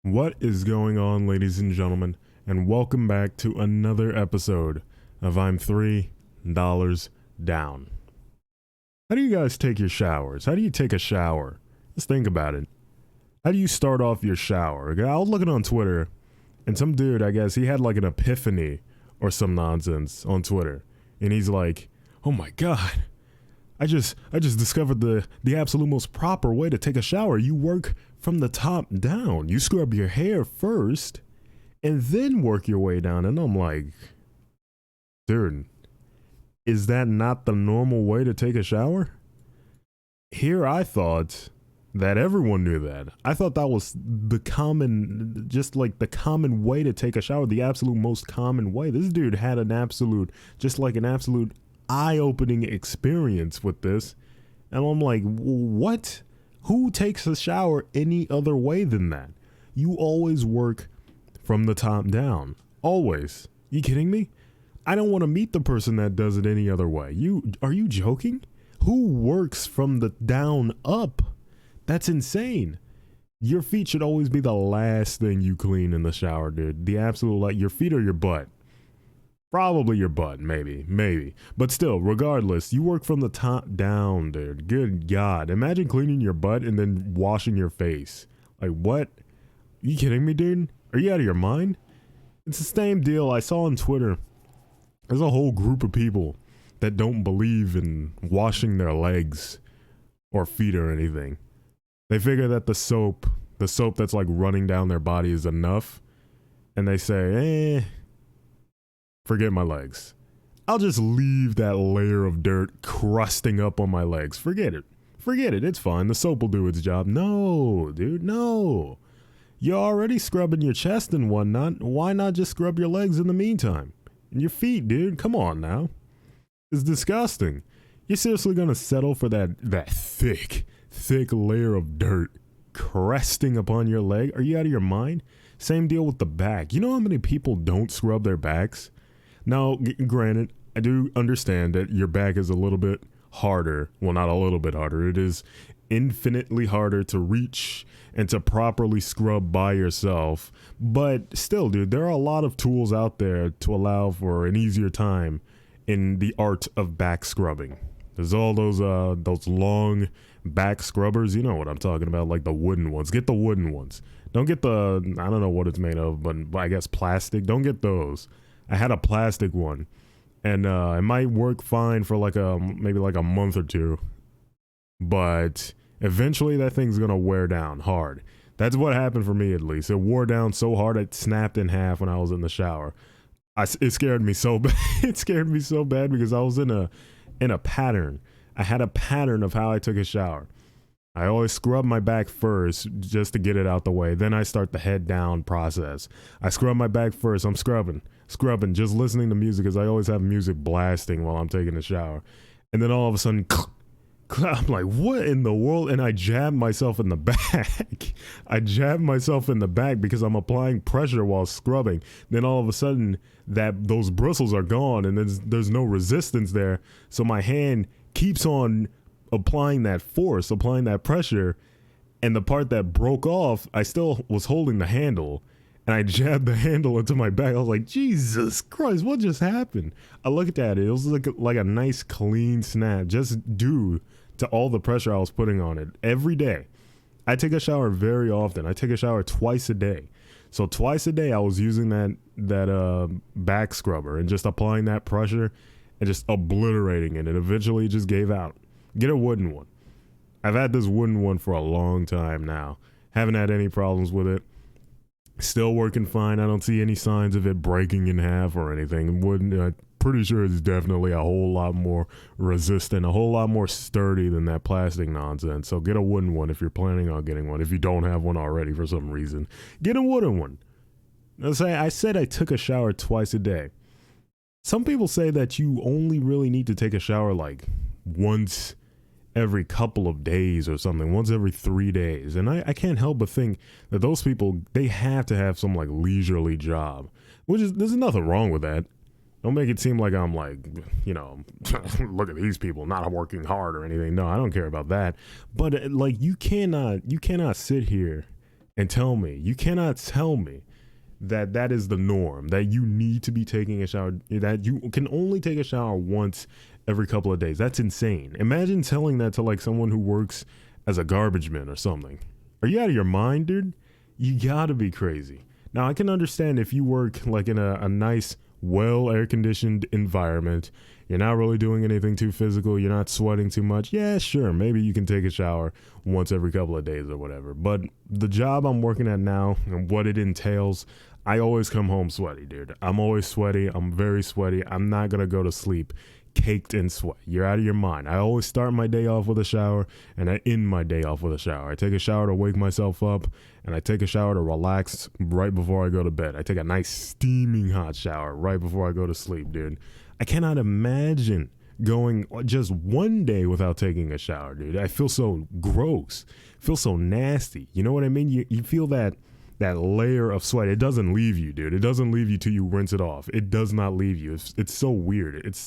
What is going on, ladies and gentlemen, and welcome back to another episode of I'm $3 Down. How do you guys take your showers? How do you take a shower? Just think about it. How do you start off your shower? I was looking on Twitter, and some dude, I guess, he had like an epiphany or some nonsense on Twitter, and he's like, "Oh my god, I just discovered the absolute most proper way to take a shower. You work from the top down. You scrub your hair first and then work your way down." And I'm like, dude, is that not the normal way to take a shower? Here I thought that everyone knew that. I thought that was the common, just like the common way to take a shower, the absolute most common way. This dude had an absolute, just like an absolute eye-opening experience with this. And I'm like, what? Who takes a shower any other way than that? You always work from the top down. Always. You kidding me? I don't want to meet the person that does it any other way. Are you joking? Who works from the down up? That's insane. Your feet should always be the last thing you clean in the shower, dude. The absolute, like, your feet or your butt. Probably your butt, maybe. But still, regardless, you work from the top down, dude. Good God. Imagine cleaning your butt and then washing your face. Like, what? Are you kidding me, dude? Are you out of your mind? It's the same deal I saw on Twitter. There's a whole group of people that don't believe in washing their legs or feet or anything. They figure that the soap that's like running down their body is enough. And they say, forget my legs. I'll just leave that layer of dirt crusting up on my legs. Forget it. It's fine. The soap will do its job. No, dude, no. You're already scrubbing your chest and whatnot. Why not just scrub your legs in the meantime? And your feet, dude. Come on now. It's disgusting. You're seriously gonna settle for that thick layer of dirt cresting upon your leg? Are you out of your mind? Same deal with the back. You know how many people don't scrub their backs? Now, granted, I do understand that your back is a little bit harder. Well, not a little bit harder. It is infinitely harder to reach and to properly scrub by yourself. But still, dude, there are a lot of tools out there to allow for an easier time in the art of back scrubbing. There's all those long back scrubbers. You know what I'm talking about, like the wooden ones. Get the wooden ones. Don't get the, I don't know what it's made of, but I guess plastic. Don't get those. I had a plastic one, and it might work fine for like maybe like a month or two, but eventually that thing's gonna wear down hard. That's what happened for me, at least. It wore down so hard it snapped in half when I was in the shower. It scared me so bad. It scared me so bad because I was in a pattern. I had a pattern of how I took a shower. I always scrub my back first just to get it out the way. Then I start the head down process. I scrub my back first. I'm scrubbing, just listening to music because I always have music blasting while I'm taking a shower. And then all of a sudden, I'm like, what in the world? And I jab myself in the back. I jab myself in the back because I'm applying pressure while scrubbing. Then all of a sudden, those bristles are gone and there's no resistance there. So my hand keeps on applying that force, applying that pressure, and the part that broke off, I still was holding the handle, and I jabbed the handle into my back. I was like, Jesus Christ, what just happened? I looked at it. It was like a nice clean snap, just due to all the pressure I was putting on it every day. I take a shower very often. I take a shower twice a day. So twice a day I was using that back scrubber and just applying that pressure and just obliterating it. And eventually it just gave out. Get a wooden one. I've had this wooden one for a long time now. Haven't had any problems with it. Still working fine. I don't see any signs of it breaking in half or anything. I'm pretty sure it's definitely a whole lot more resistant, a whole lot more sturdy than that plastic nonsense. So get a wooden one if you're planning on getting one. If you don't have one already for some reason, get a wooden one. I said I took a shower twice a day. Some people say that you only really need to take a shower like once every couple of days or something, once every 3 days. And I can't help but think that those people, they have to have some like leisurely job, there's nothing wrong with that. Don't make it seem like I'm like, look at these people not working hard or anything. No, I don't care about that. But like, you cannot sit here and tell me, you cannot tell me that that is the norm, that you need to be taking a shower, that you can only take a shower once every couple of days. That's insane. Imagine telling that to like someone who works as a garbage man or something. Are you out of your mind, dude? You gotta be crazy. Now, I can understand if you work like in a nice, well air conditioned environment, you're not really doing anything too physical, you're not sweating too much. Yeah, sure, maybe you can take a shower once every couple of days or whatever. But the job I'm working at now and what it entails, I always come home sweaty, dude. I'm always sweaty. I'm very sweaty. I'm not gonna go to sleep caked in sweat. You're out of your mind. I always start my day off with a shower and I end my day off with a shower. I take a shower to wake myself up and I take a shower to relax right before I go to bed. I take a nice steaming hot shower right before I go to sleep, dude. I cannot imagine going just one day without taking a shower, dude. I feel so gross. I feel so nasty. You know what I mean? You feel that layer of sweat. It doesn't leave you, dude. It doesn't leave you till you rinse it off. It does not leave you. It's so weird. It's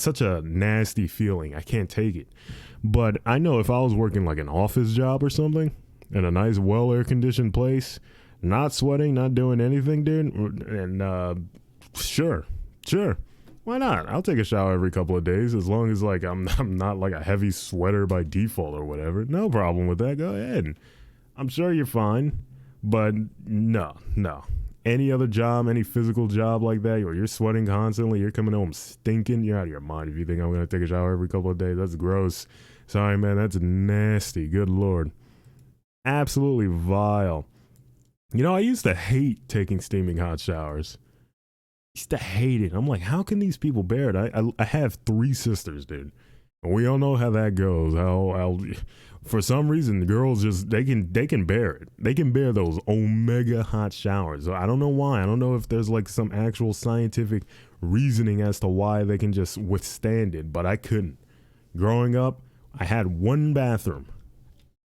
such a nasty feeling. I can't take it. But I know if I was working like an office job or something in a nice, well air conditioned place, not sweating, not doing anything, dude, and sure. Why not? I'll take a shower every couple of days as long as like I'm not like a heavy sweater by default or whatever. No problem with that. Go ahead. I'm sure you're fine. But no. Any other job, any physical job like that, where you're sweating constantly, you're coming home stinking, you're out of your mind if you think I'm going to take a shower every couple of days. That's gross. Sorry, man, that's nasty. Good Lord. Absolutely vile. You know, I used to hate taking steaming hot showers. I used to hate it. I'm like, how can these people bear it? I have 3 sisters, dude. And we all know how that goes. How for some reason the girls just they can bear it. They can bear those omega hot showers. I don't know why. I don't know if there's like some actual scientific reasoning as to why they can just withstand it, but I couldn't. Growing up, I had one bathroom.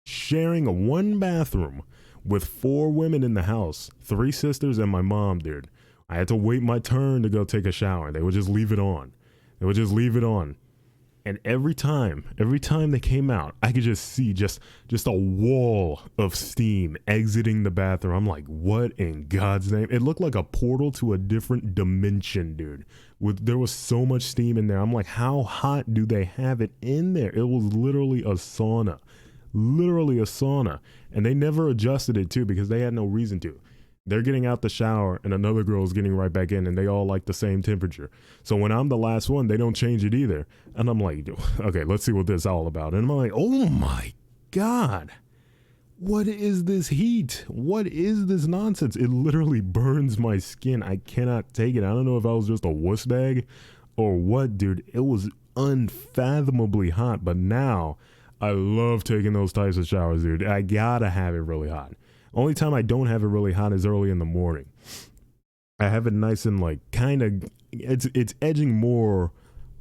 Sharing one bathroom with 4 women in the house, 3 sisters and my mom, dude. I had to wait my turn to go take a shower. They would just leave it on. And every time they came out, I could just see just a wall of steam exiting the bathroom. I'm like, what in God's name? It looked like a portal to a different dimension, dude. There was so much steam in there. I'm like, how hot do they have it in there? It was literally a sauna. And they never adjusted it too because they had no reason to. They're getting out the shower and another girl's getting right back in and they all like the same temperature. So when I'm the last one, they don't change it either. And I'm like, okay, let's see what this is all about. And I'm like, oh my God, what is this heat? What is this nonsense? It literally burns my skin. I cannot take it. I don't know if I was just a wuss bag or what, dude. It was unfathomably hot. But now I love taking those types of showers, dude. I gotta have it really hot. Only time I don't have it really hot is early in the morning. I have it nice and like kind of, it's edging more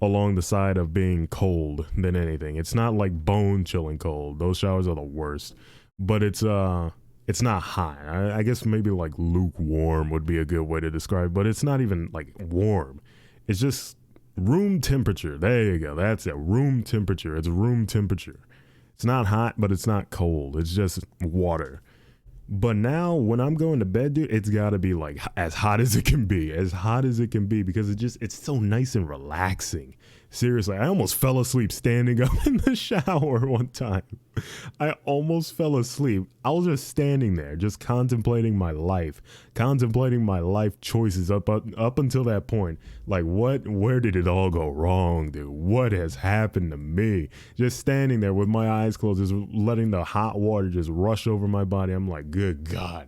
along the side of being cold than anything. It's not like bone chilling cold. Those showers are the worst. But it's not hot. I guess maybe like lukewarm would be a good way to describe it, but it's not even like warm. It's just room temperature. There you go. That's it. Room temperature. It's room temperature. It's not hot, but it's not cold. It's just water. But now when I'm going to bed, dude, it's got to be like as hot as it can be, because it's so nice and relaxing. Seriously, I almost fell asleep standing up in the shower one time. I almost fell asleep. I was just standing there, just contemplating my life choices up until that point. Like, where did it all go wrong, dude? What has happened to me? Just standing there with my eyes closed, just letting the hot water just rush over my body. I'm like, good God.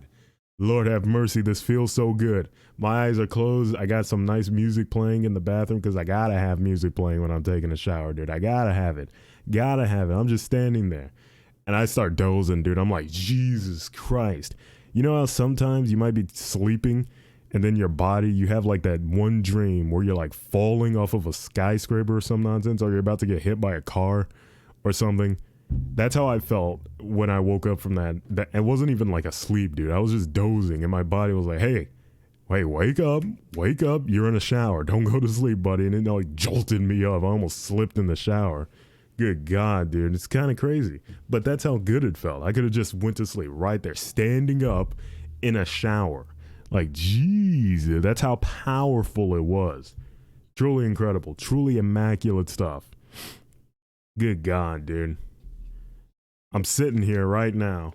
Lord have mercy, this feels so good. My eyes are closed. I got some nice music playing in the bathroom because I gotta have music playing when I'm taking a shower, dude. I gotta have it. I'm just standing there. And I start dozing, dude. I'm like, Jesus Christ. You know how sometimes you might be sleeping and then your body, you have like that one dream where you're like falling off of a skyscraper or some nonsense, or you're about to get hit by a car or something. That's how I felt when I woke up from that. It wasn't even like a sleep, dude. I was just dozing and my body was like, hey, wake up. You're in a shower. Don't go to sleep, buddy. And it like jolted me up. I almost slipped in the shower. Good God, dude. It's kind of crazy. But that's how good it felt. I could have just went to sleep right there, standing up in a shower. Like, jeez, that's how powerful it was. Truly incredible. Truly immaculate stuff. Good God, dude. I'm sitting here right now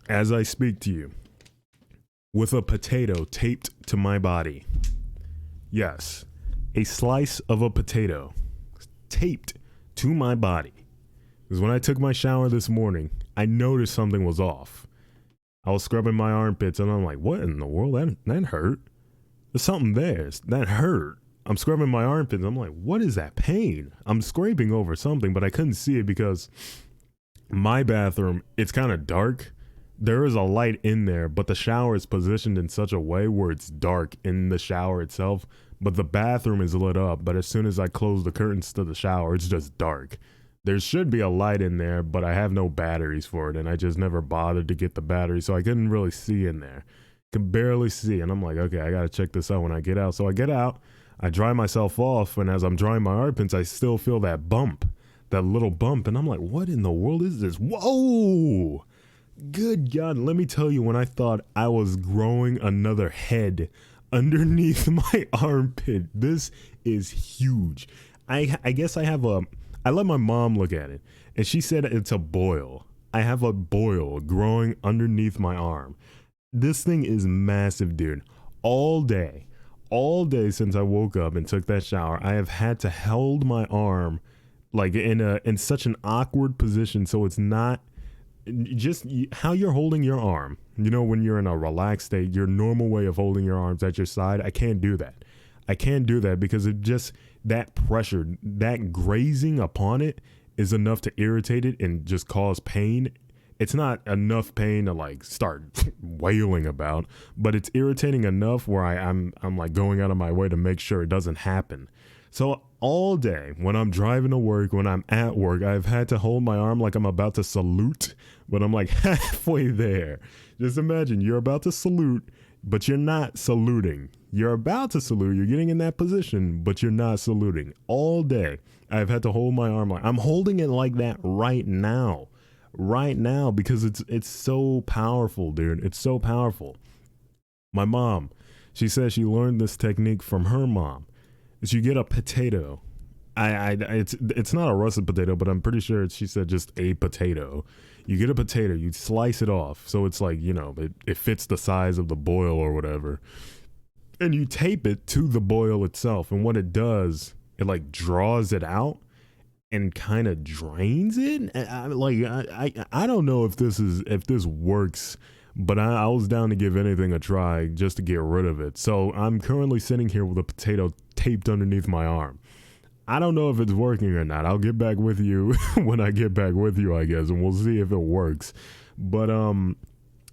as I speak to you with a potato taped to my body. Yes, a slice of a potato taped to my body. Because when I took my shower this morning, I noticed something was off. I was scrubbing my armpits and I'm like, what in the world? That hurt. There's something there. That hurt. I'm scrubbing my armpits. I'm like, what is that pain? I'm scraping over something, but I couldn't see it because my bathroom, it's kind of dark. There is a light in there, but the shower is positioned in such a way where it's dark in the shower itself, but the bathroom is lit up. But as soon as I close the curtains to the shower, it's just dark. There should be a light in there, but I have no batteries for it, and I just never bothered to get the battery, so I couldn't really see in there. Could barely see, and I'm like, okay, I gotta check this out when I get out. So I get out, I dry myself off, and as I'm drying my armpits, I still feel that bump, that little bump, and I'm like, what in the world is this? Whoa! Good God, let me tell you, when I thought I was growing another head underneath my armpit, this is huge. I guess I let my mom look at it, and she said it's a boil. I have a boil growing underneath my arm. This thing is massive, dude. All day since I woke up and took that shower, I have had to hold my arm like in such an awkward position, so it's not just how you're holding your arm. You know, when you're in a relaxed state, your normal way of holding your arms at your side, I can't do that. I can't do that because it just, that pressure, that grazing upon it is enough to irritate it and just cause pain. It's not enough pain to like start wailing about, but it's irritating enough where I'm like going out of my way to make sure it doesn't happen. So all day when I'm driving to work, when I'm at work, I've had to hold my arm like I'm about to salute, but I'm like halfway there. Just imagine you're about to salute, but you're not saluting. You're about to salute, you're getting in that position, but you're not saluting. All day I've had to hold my arm like I'm holding it like that right now because it's so powerful, dude. It's so powerful. My mom, she says she learned this technique from her mom. Is you get a potato. It's not a russet potato, but I'm pretty sure she said just a potato. You get a potato, you slice it off, so it's like, you know, it fits the size of the boil or whatever, and you tape it to the boil itself. And what it does, it like draws it out and kind of drains it. I don't know if this works, but I was down to give anything a try just to get rid of it. So I'm currently sitting here with a potato taped underneath my arm. I don't know if it's working or not. I'll get back with you when I get back with you, I guess, and we'll see if it works. But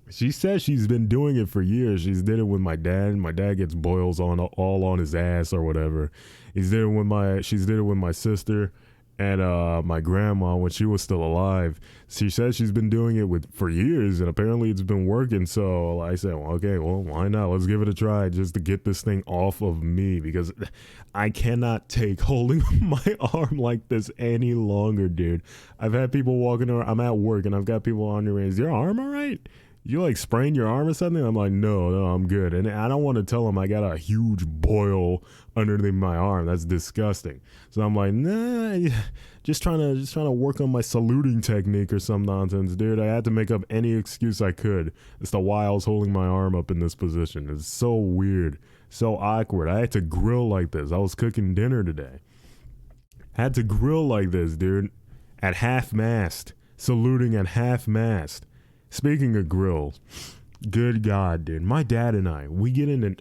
she says she's been doing it for years. She's did it with my dad. My dad gets boils all on his ass or whatever. She's did it with my sister and my grandma when she was still alive. She says she's been doing it for years, and apparently it's been working. So I said, well, okay, well, why not? Let's give it a try just to get this thing off of me, because I cannot take holding my arm like this any longer, dude. I've had people walking around. I'm at work, and I've got people on me. Is your arm all right? You like sprained your arm or something? I'm like, no, I'm good. And I don't want to tell them I got a huge boil underneath my arm. That's disgusting. So I'm like, nah, just trying to work on my saluting technique or some nonsense, dude. I had to make up any excuse I could as to why I was holding my arm up in this position. It's so weird, so awkward. I had to grill like this. I was cooking dinner today. Had to grill like this, dude, at half mast, saluting at half mast. Speaking of grills, good God, dude, my dad and I, we get in the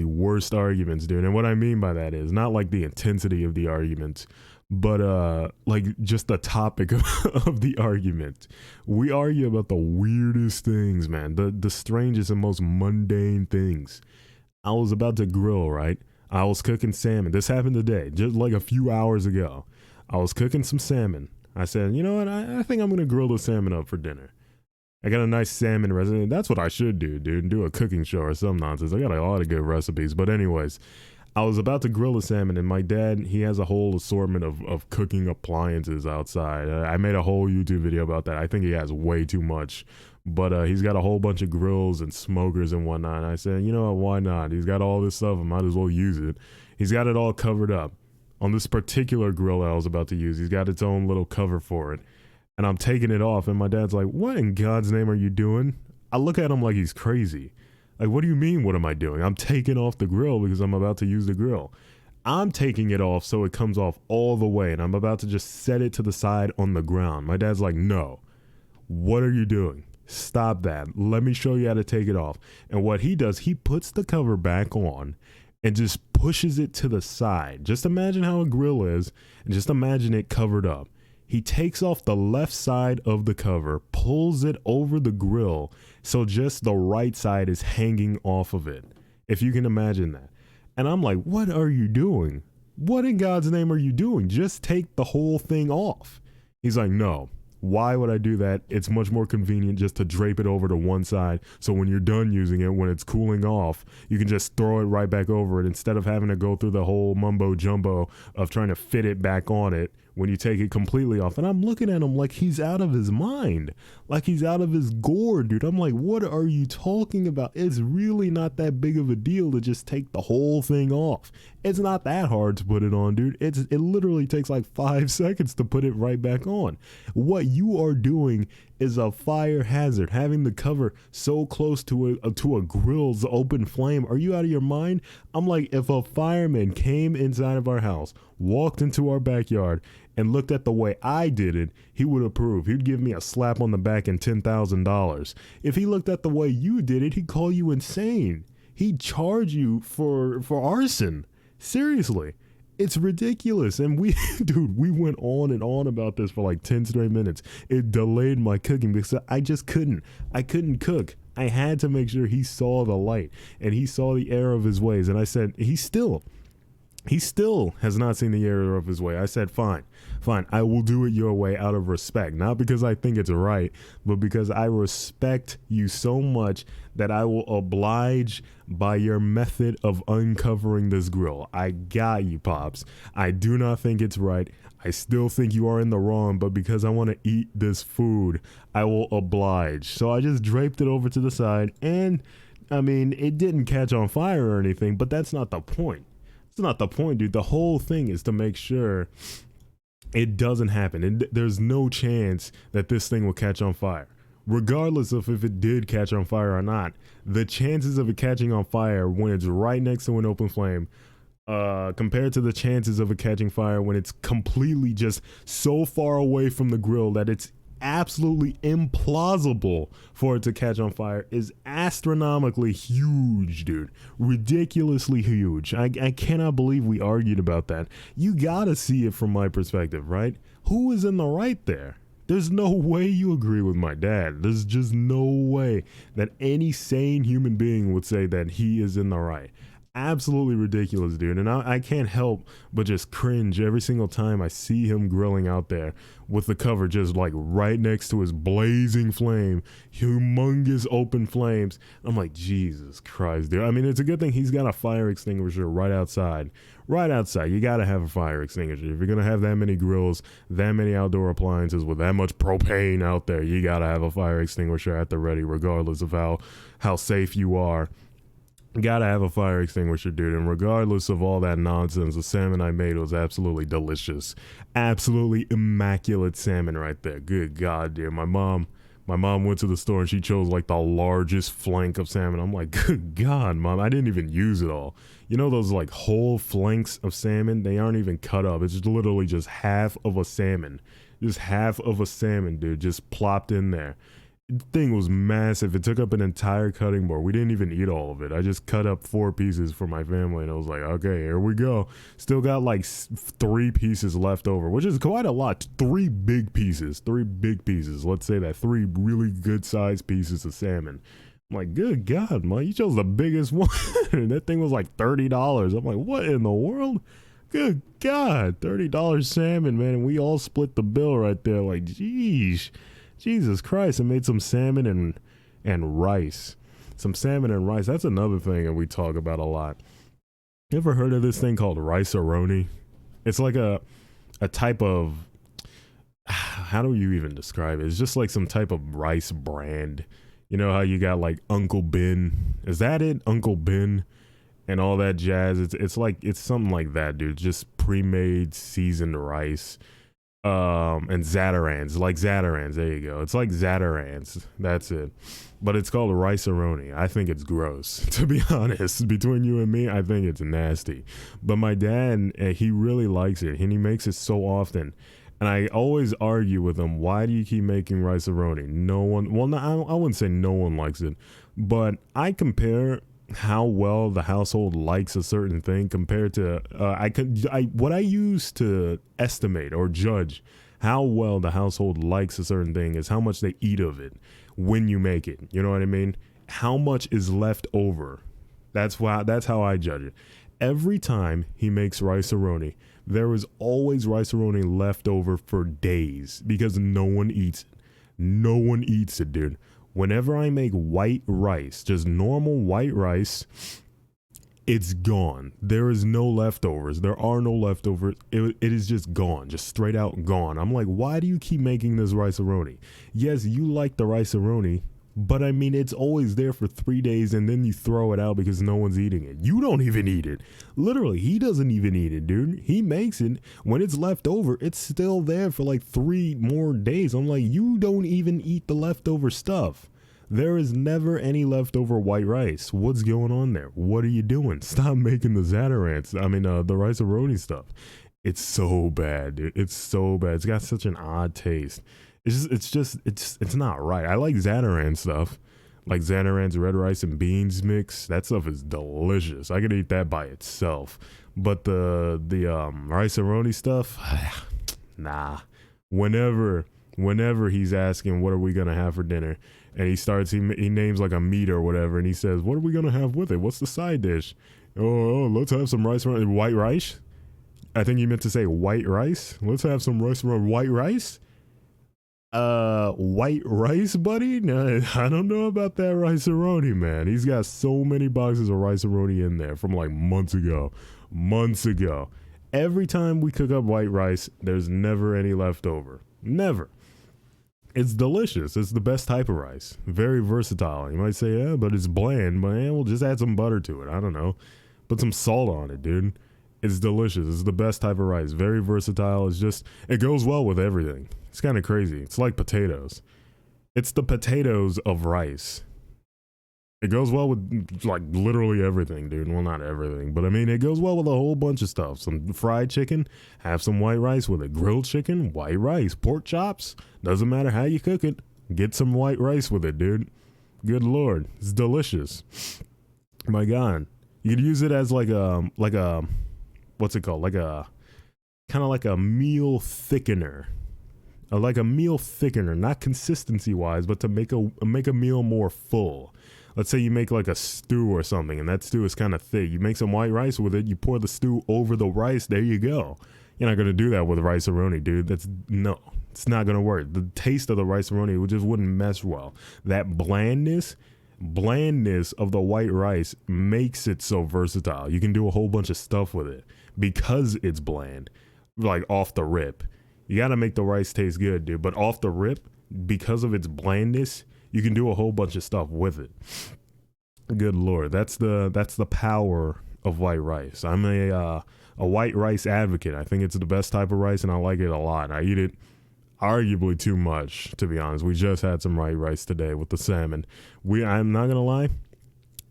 worst arguments, dude. And what I mean by that is not like the intensity of the argument, but like just the topic of the argument. We argue about the weirdest things, man, the strangest and most mundane things. I was about to grill, right? I was cooking salmon. This happened today, just like a few hours ago. I was cooking some salmon. I said, you know what? I think I'm going to grill the salmon up for dinner. I got a nice salmon recipe. That's what I should do, dude. Do a cooking show or some nonsense. I got a lot of good recipes. But anyways, I was about to grill a salmon, and my dad, he has a whole assortment of cooking appliances outside. I made a whole YouTube video about that. I think he has way too much, but he's got a whole bunch of grills and smokers and whatnot. And I said, you know what, why not? He's got all this stuff, I might as well use it. He's got it all covered up. On this particular grill I was about to use, he's got its own little cover for it. And I'm taking it off, and my dad's like, what in God's name are you doing? I look at him like he's crazy. Like, what do you mean, what am I doing? I'm taking off the grill because I'm about to use the grill. I'm taking it off so it comes off all the way, and I'm about to just set it to the side on the ground. My dad's like, no. What are you doing? Stop that. Let me show you how to take it off. And what he does, he puts the cover back on and just pushes it to the side. Just imagine how a grill is, and just imagine it covered up. He takes off the left side of the cover, pulls it over the grill, so just the right side is hanging off of it, if you can imagine that. And I'm like, what are you doing? What in God's name are you doing? Just take the whole thing off. He's like, no. Why would I do that? It's much more convenient just to drape it over to one side, so when you're done using it, when it's cooling off, you can just throw it right back over it instead of having to go through the whole mumbo jumbo of trying to fit it back on it when you take it completely off. And I'm looking at him like he's out of his mind, like he's out of his gourd, dude. I'm like, what are you talking about? It's really not that big of a deal to just take the whole thing off. It's not that hard to put it on, dude. It literally takes like 5 seconds to put it right back on. What you are doing is a fire hazard, having the cover so close to a grill's open flame. Are you out of your mind? I'm like, if a fireman came inside of our house, walked into our backyard, and looked at the way I did it, he would approve. He'd give me a slap on the back and $10,000. If he looked at the way you did it, he'd call you insane. He'd charge you for arson. Seriously. It's ridiculous. And we, dude, we went on and on about this for like 10 straight minutes. It delayed my cooking because I just couldn't. I couldn't cook. I had to make sure he saw the light and he saw the error of his ways. And I said, he still has not seen the error of his way. I said, fine, I will do it your way out of respect. Not because I think it's right, but because I respect you so much that I will oblige by your method of uncovering this grill. I got you, Pops. I do not think it's right. I still think you are in the wrong, but because I want to eat this food, I will oblige. So I just draped it over to the side, and I mean, it didn't catch on fire or anything, but that's not the point. It's not the point, dude. The whole thing is to make sure it doesn't happen. And there's no chance that this thing will catch on fire. Regardless of if it did catch on fire or not, the chances of it catching on fire when it's right next to an open flame, compared to the chances of it catching fire when it's completely just so far away from the grill that it's absolutely implausible for it to catch on fire, is astronomically huge, dude. Ridiculously huge. I cannot believe we argued about that. You gotta see it from my perspective, right? Who is in the right there? There's no way you agree with my dad. There's just no way that any sane human being would say that he is in the right. Absolutely ridiculous, dude. And I can't help but just cringe every single time I see him grilling out there with the cover just like right next to his blazing flame, humongous open flames. I'm like, Jesus Christ, dude. I mean, it's a good thing he's got a fire extinguisher right outside. Right outside. You got to have a fire extinguisher. If you're going to have that many grills, that many outdoor appliances with that much propane out there, you got to have a fire extinguisher at the ready, regardless of how safe you are. Gotta have a fire extinguisher, dude. And regardless of all that nonsense, the salmon I made was absolutely delicious. Absolutely immaculate salmon right there. Good God, dude. My mom went to the store and she chose like the largest flank of salmon. I'm like, good God, Mom. I didn't even use it all. You know those like whole flanks of salmon? They aren't even cut up. It's just literally just half of a salmon. Just half of a salmon, dude. Just plopped in there. Thing was massive. It took up an entire cutting board. We didn't even eat all of it. I just cut up 4 pieces for my family, and I was like, okay, here we go. Still got like 3 pieces left over, which is quite a lot. 3 big pieces. Let's say that 3 really good sized pieces of salmon. I'm like, good God, man, you chose the biggest one. That thing was like $30. I'm like, what in the world? Good God, $30 salmon, man. And we all split the bill right there. Like, geez. Jesus Christ, I made some salmon and rice. Some salmon and rice. That's another thing that we talk about a lot. You ever heard of this thing called rice-a-roni? It's like a type of, how do you even describe it? It's just like some type of rice brand. You know how you got like Uncle Ben? Is that it? Uncle Ben and all that jazz. It's something like that, dude. Just pre-made seasoned rice. And Zatarans, like Zatarans. There you go. It's like Zatarans. That's it. But it's called a rice-a-roni. I think it's gross, to be honest. Between you and me, I think it's nasty. But my dad, he really likes it, and he makes it so often. And I always argue with him, why do you keep making rice-a-roni? No one, well, no, I wouldn't say no one likes it, but I compare how well the household likes a certain thing compared to what I use to estimate or judge how well the household likes a certain thing is how much they eat of it when you make it. You know what I mean? How much is left over? That's how I judge it. Every time he makes rice-a-roni, there is always rice-a-roni left over for days because no one eats it. No one eats it, dude. Whenever I make white rice, just normal white rice, it's gone. There is no leftovers. There are no leftovers. It is just gone, just straight out gone. I'm like, why do you keep making this rice-a-roni? Yes, you like the rice-a-roni, but I mean, it's always there for 3 days and then you throw it out because no one's eating it. You don't even eat it. Literally, he doesn't even eat it, dude. He makes it. When it's left over, it's still there for like 3 more days. I'm like, you don't even eat the leftover stuff. There is never any leftover white rice. What's going on there? What are you doing? Stop making the Zatarans. I mean, the rice-a-roni stuff. It's so bad, dude. It's so bad. It's got such an odd taste. It's not right. I like Zataran stuff, like Zataran's red rice and beans mix. That stuff is delicious. I could eat that by itself. But the rice-a-roni stuff, nah. Whenever he's asking what are we gonna have for dinner, and he names like a meat or whatever, and he says, what are we gonna have with it? What's the side dish? Oh, let's have some rice, white rice. I think you meant to say white rice. Let's have some rice, white rice. White rice, buddy? No, I don't know about that rice-a-roni, man. He's got so many boxes of rice-a-roni in there from like months ago. Every time we cook up white rice, there's never any left over. Never. It's delicious. It's the best type of rice. Very versatile. You might say, yeah, but it's bland. But we'll just add some butter to it. I don't know. Put some salt on it, dude. It's delicious. It's the best type of rice. Very versatile. It goes well with everything. It's kind of crazy. It's like potatoes. It's the potatoes of rice. It goes well with like literally everything, dude. Well, not everything, but I mean, it goes well with a whole bunch of stuff. Some fried chicken, have some white rice with it. Grilled chicken, white rice. Pork chops, doesn't matter how you cook it. Get some white rice with it, dude. Good Lord. It's delicious. My God. You could use it as like a, what's it called? Like a, kind of like a meal thickener. Like a meal thickener, not consistency wise, but to make a meal more full. Let's say you make like a stew or something, and that stew is kind of thick. You make some white rice with it. You pour the stew over the rice. There you go. You're not gonna do that with rice-a-roni, dude. It's not gonna work. The taste of the rice-a-roni just wouldn't mesh well. That blandness of the white rice makes it so versatile. You can do a whole bunch of stuff with it because it's bland, like off the rip. You got to make the rice taste good, dude. But off the rip, because of its blandness, you can do a whole bunch of stuff with it. Good Lord. That's the power of white rice. I'm a white rice advocate. I think it's the best type of rice, and I like it a lot. I eat it arguably too much, to be honest. We just had some white rice today with the salmon. I'm not going to lie.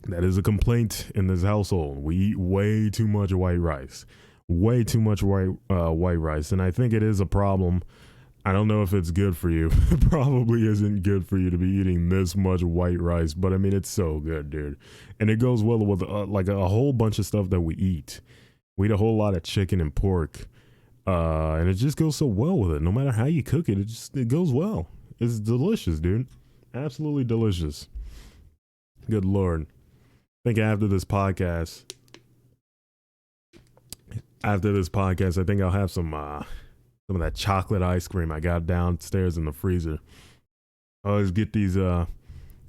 That is a complaint in this household. We eat way too much white rice. Way too much white rice, and I think it is a problem. I don't know if it's good for you. It probably isn't good for you to be eating this much white rice, but I mean, it's so good, dude. And it goes well with like a whole bunch of stuff that we eat. We eat a whole lot of chicken and pork, and it just goes so well with it. No matter how you cook it, it goes well. It's delicious, dude. Absolutely delicious. Good Lord. I think after this podcast, I think I'll have some of that chocolate ice cream I got downstairs in the freezer. I always get these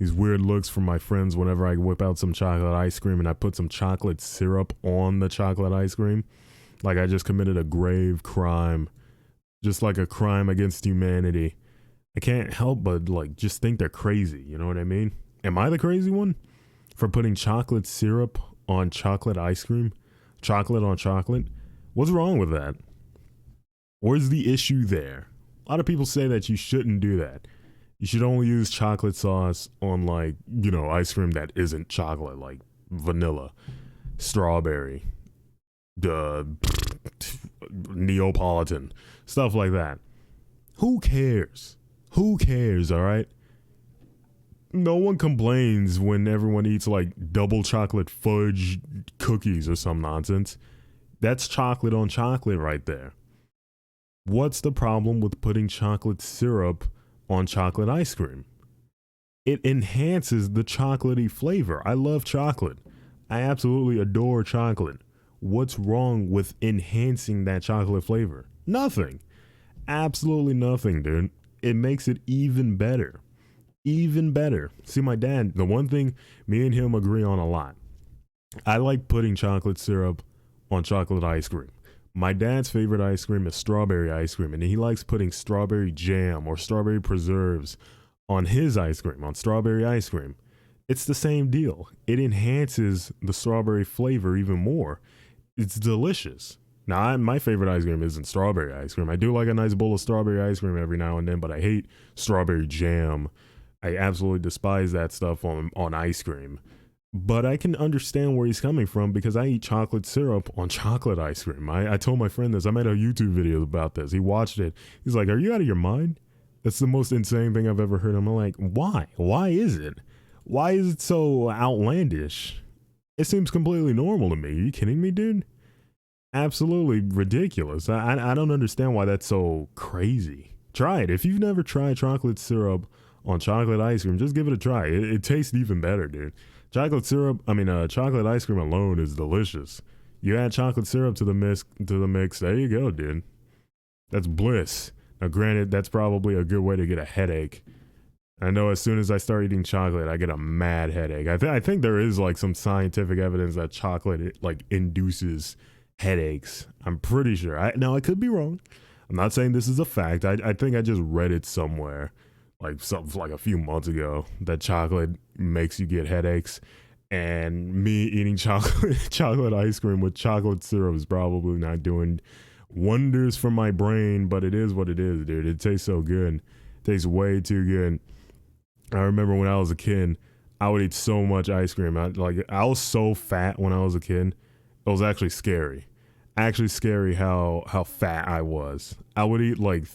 these weird looks from my friends whenever I whip out some chocolate ice cream and I put some chocolate syrup on the chocolate ice cream. Like I just committed a grave crime, just like a crime against humanity. I can't help but like just think they're crazy. You know what I mean? Am I the crazy one for putting chocolate syrup on chocolate ice cream? Chocolate on chocolate? What's wrong with that? Where's the issue there? A lot of people say that you shouldn't do that. You should only use chocolate sauce on like, ice cream that isn't chocolate, like vanilla, strawberry, Neapolitan, stuff like that. Who cares? Who cares, all right? No one complains when everyone eats like double chocolate fudge cookies or some nonsense. That's chocolate on chocolate right there. What's the problem with putting chocolate syrup on chocolate ice cream? It enhances the chocolatey flavor. I love chocolate. I absolutely adore chocolate. What's wrong with enhancing that chocolate flavor? Nothing. Absolutely nothing, dude. It makes it even better. Even better. See, my dad, the one thing me and him agree on a lot, I like putting chocolate syrup on chocolate ice cream. My dad's favorite ice cream is strawberry ice cream, and he likes putting strawberry jam or strawberry preserves on his ice cream, on strawberry ice cream. It's the same deal. It enhances the strawberry flavor even more. It's delicious. Now, my favorite ice cream isn't strawberry ice cream. I do like a nice bowl of strawberry ice cream every now and then, but I hate strawberry jam. I absolutely despise that stuff on ice cream. But I can understand where he's coming from because I eat chocolate syrup on chocolate ice cream. I told my friend this. I made a YouTube video about this. He watched it. He's like, "Are you out of your mind? That's the most insane thing I've ever heard." I'm like, why? Why is it? Why is it so outlandish? It seems completely normal to me. Are you kidding me, dude? Absolutely ridiculous. I don't understand why that's so crazy. Try it. If you've never tried chocolate syrup on chocolate ice cream, just give it a try. It tastes even better, dude. Chocolate ice cream alone is delicious. You add chocolate syrup to the mix. There you go, dude. That's bliss. Now, granted, that's probably a good way to get a headache. I know as soon as I start eating chocolate, I get a mad headache. I think there is like some scientific evidence that chocolate like induces headaches. I'm pretty sure. Now I could be wrong. I'm not saying this is a fact. I think I just read it somewhere, like a few months ago, that chocolate makes you get headaches. And me eating chocolate ice cream with chocolate syrup is probably not doing wonders for my brain, but it is what it is, dude. It tastes so good. It tastes way too good. I remember when I was a kid, I would eat so much ice cream. I was so fat when I was a kid. It was actually scary. Actually scary how fat I was. I would eat like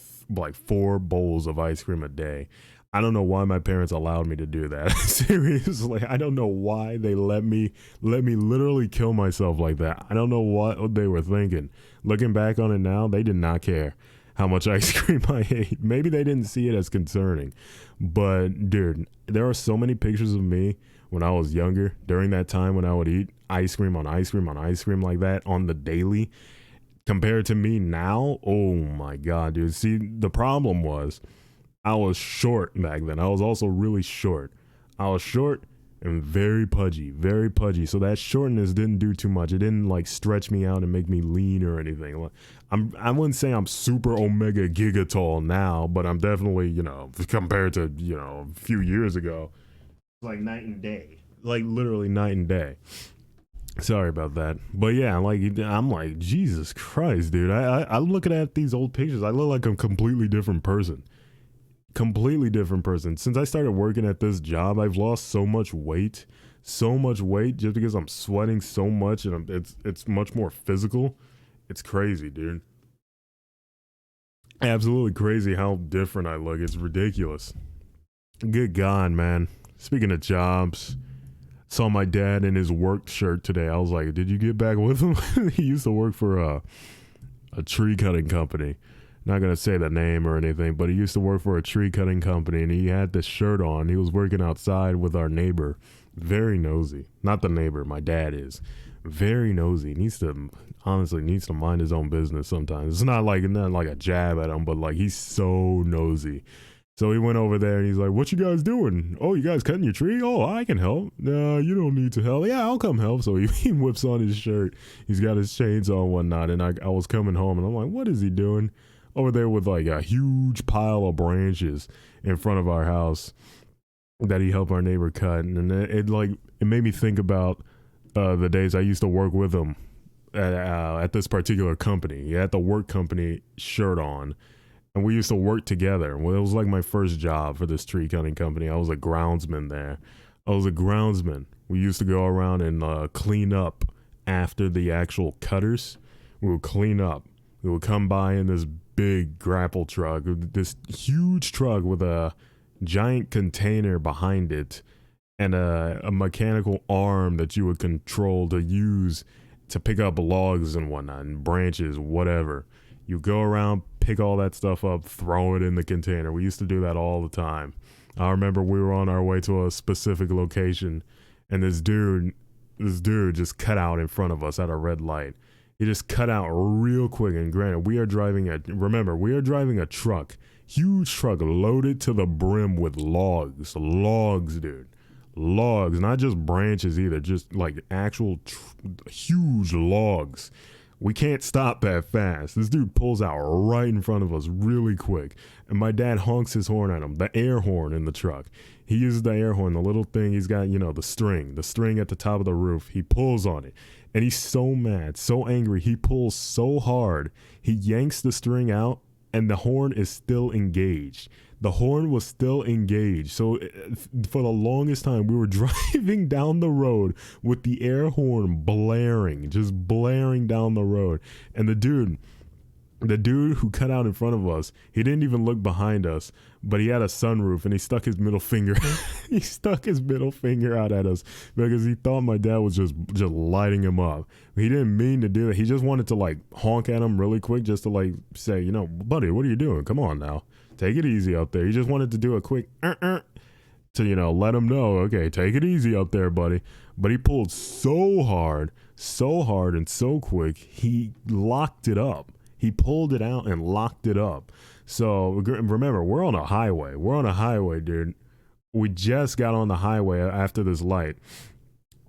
4 bowls of ice cream a day. I don't know why my parents allowed me to do that. Seriously, I don't know why they let me literally kill myself like that. I don't know what they were thinking. Looking back on it now, they did not care how much ice cream I ate. Maybe they didn't see it as concerning. But dude, there are so many pictures of me when I was younger, during that time when I would eat ice cream on ice cream on ice cream like that on the daily, compared to me now. Oh my God, dude. See, the problem was I was short back then. I was also really short. I was short and very pudgy. So that shortness didn't do too much. It didn't like stretch me out and make me lean or anything. I wouldn't say I'm super omega giga tall now, but I'm definitely, compared to, a few years ago, like night and day. Like literally night and day. Sorry about that. But yeah, I'm like, Jesus Christ, dude. I'm looking at these old pictures. I look like a completely different person. Since I started working at this job, I've lost so much weight just because I'm sweating so much, and it's much more physical. It's crazy, dude. Absolutely crazy how different I look. It's ridiculous. Good God, man. Speaking of jobs, saw my dad in his work shirt today. I was like, did you get back with him? He used to work for a tree cutting company. Not going to say the name or anything, but he used to work for a tree cutting company, and he had this shirt on. He was working outside with our neighbor. Very nosy. Not the neighbor, my dad is. Very nosy. Needs to mind his own business sometimes. It's not like a jab at him, but like he's so nosy. So he went over there and he's like, "What you guys doing? Oh, you guys cutting your tree? Oh, I can help. No, you don't need to help. Yeah, I'll come help." So he whips on his shirt. He's got his chainsaw and whatnot. And I was coming home and I'm like, what is he doing over there with like a huge pile of branches in front of our house that he helped our neighbor cut? And it made me think about the days I used to work with him at this particular company. He had the work company shirt on. And we used to work together. Well, it was like my first job for this tree cutting company. I was a groundsman there. I was a groundsman. We used to go around and clean up after the actual cutters. We would clean up. We would come by in this big grapple truck, this huge truck with a giant container behind it and a mechanical arm that you would control to use to pick up logs and whatnot and branches, whatever. You go around, pick all that stuff up, throw it in the container. We used to do that all the time. I remember we were on our way to a specific location, and this dude just cut out in front of us at a red light. He just cut out real quick. And granted, we are driving a truck, huge truck loaded to the brim with logs, dude. Logs, not just branches either, just like actual huge logs. We can't stop that fast. This dude pulls out right in front of us really quick. And my dad honks his horn at him, the air horn in the truck. He uses the air horn, the little thing he's got, the string at the top of the roof. He pulls on it. And he's so mad, so angry. He pulls so hard. He yanks the string out and the horn is still engaged. The horn was still engaged. So for the longest time, we were driving down the road with the air horn blaring, just blaring down the road. And the dude who cut out in front of us, he didn't even look behind us, but he had a sunroof and he stuck his middle finger out at us because he thought my dad was just lighting him up. He didn't mean to do it. He just wanted to like honk at him really quick just to like say, buddy, what are you doing? Come on now. Take it easy out there. He just wanted to do a quick to, let him know, okay, take it easy out there, buddy. But he pulled so hard and so quick, he locked it up. He pulled it out and locked it up. So remember, we're on a highway. We're on a highway, dude. We just got on the highway after this light.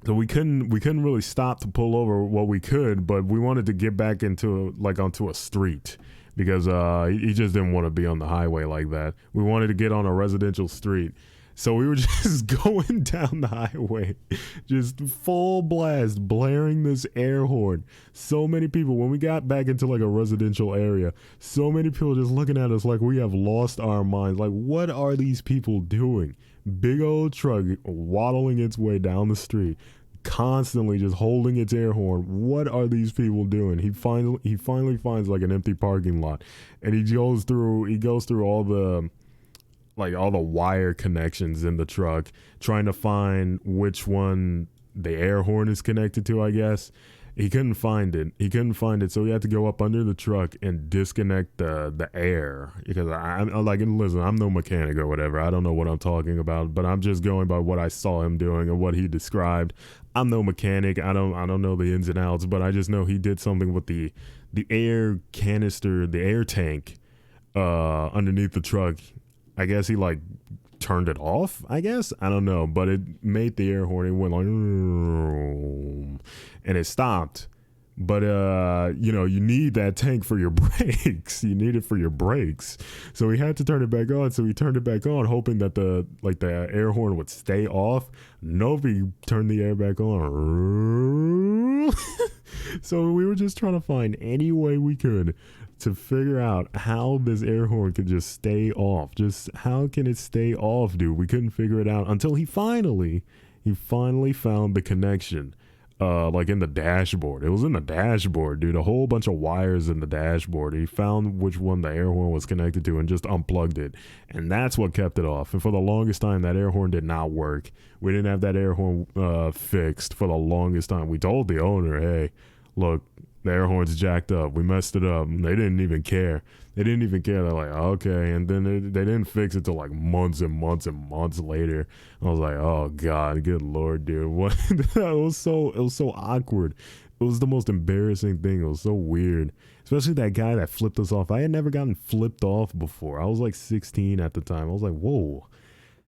So we couldn't really stop to pull over what we could, but we wanted to get back onto a street. Because he just didn't want to be on the highway like that. We wanted to get on a residential street. So we were just going down the highway, just full blast, blaring this air horn. So many people, when we got back into like a residential area, so many people just looking at us like we have lost our minds. Like, what are these people doing? Big old truck waddling its way down the street, constantly just holding its air horn. What are these people doing? He finally finds like an empty parking lot, and he goes through all the wire connections in the truck, trying to find which one the air horn is connected to, I guess. He couldn't find it. So he had to go up under the truck and disconnect the air, because listen, I'm no mechanic or whatever. I don't know what I'm talking about, but I'm just going by what I saw him doing and what he described. I'm no mechanic. I don't know the ins and outs, but I just know he did something with the air canister, the air tank underneath the truck. I guess he like turned it off, I guess. I don't know, but it made the air horn. It went like, and it stopped. But you need that tank for your brakes. You need it for your brakes. So he had to turn it back on. So he turned it back on, hoping that the air horn would stay off. Nope, he turned the air back on. So we were just trying to find any way we could to figure out how this air horn could just stay off. Just how can it stay off, dude? We couldn't figure it out until he finally found the connection. Like in the dashboard. It was in the dashboard, dude. A whole bunch of wires in the dashboard. He found which one the air horn was connected to and just unplugged it. And that's what kept it off. And for the longest time, that air horn did not work. We didn't have that air horn fixed for the longest time. We told the owner, hey, look, The air horn's jacked up. We messed it up. They didn't even care. They didn't even care. They're like, okay. And then they didn't fix it till like months and months and months later. I was like, oh God, good Lord, dude. What? It was so awkward. It was the most embarrassing thing. It was so weird. Especially that guy that flipped us off. I had never gotten flipped off before. I was like 16 at the time. I was like, whoa,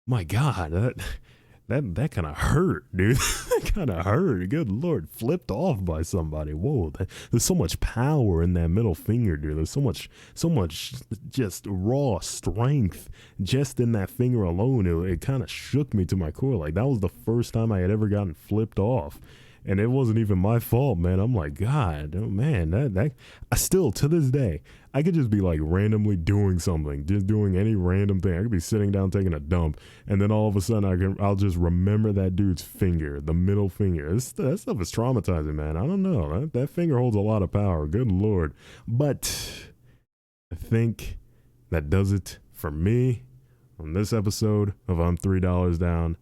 my God, that kind of hurt, dude. That kind of hurt. Good Lord, flipped off by somebody. Whoa, there's so much power in that middle finger, dude. There's so much just raw strength just in that finger alone. It kind of shook me to my core. Like that was the first time I had ever gotten flipped off. And it wasn't even my fault, man. I'm like, God, oh man, that I still to this day, I could just be like randomly doing something, just doing any random thing. I could be sitting down taking a dump, and then all of a sudden I'll just remember that dude's finger, the middle finger. That stuff is traumatizing, man. I don't know. That finger holds a lot of power. Good Lord. But I think that does it for me on this episode of I'm $3 Down.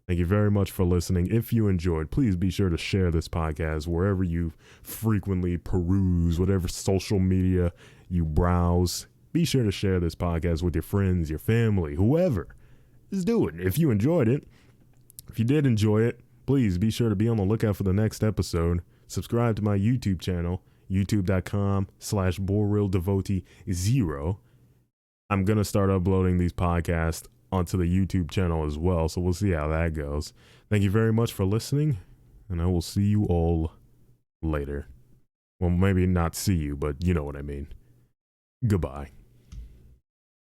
Thank you very much for listening. If you enjoyed, please be sure to share this podcast wherever you frequently peruse, whatever social media you browse. Be sure to share this podcast with your friends, your family, whoever. Just do it. If you enjoyed it, if you did enjoy it, please be sure to be on the lookout for the next episode. Subscribe to my YouTube channel, youtube.com/BorealDevotee0. I'm going to start uploading these podcasts onto the YouTube channel as well, so we'll see how that goes. Thank you very much for listening, and I will see you all later. Well, maybe not see you, but you know what I mean. Goodbye.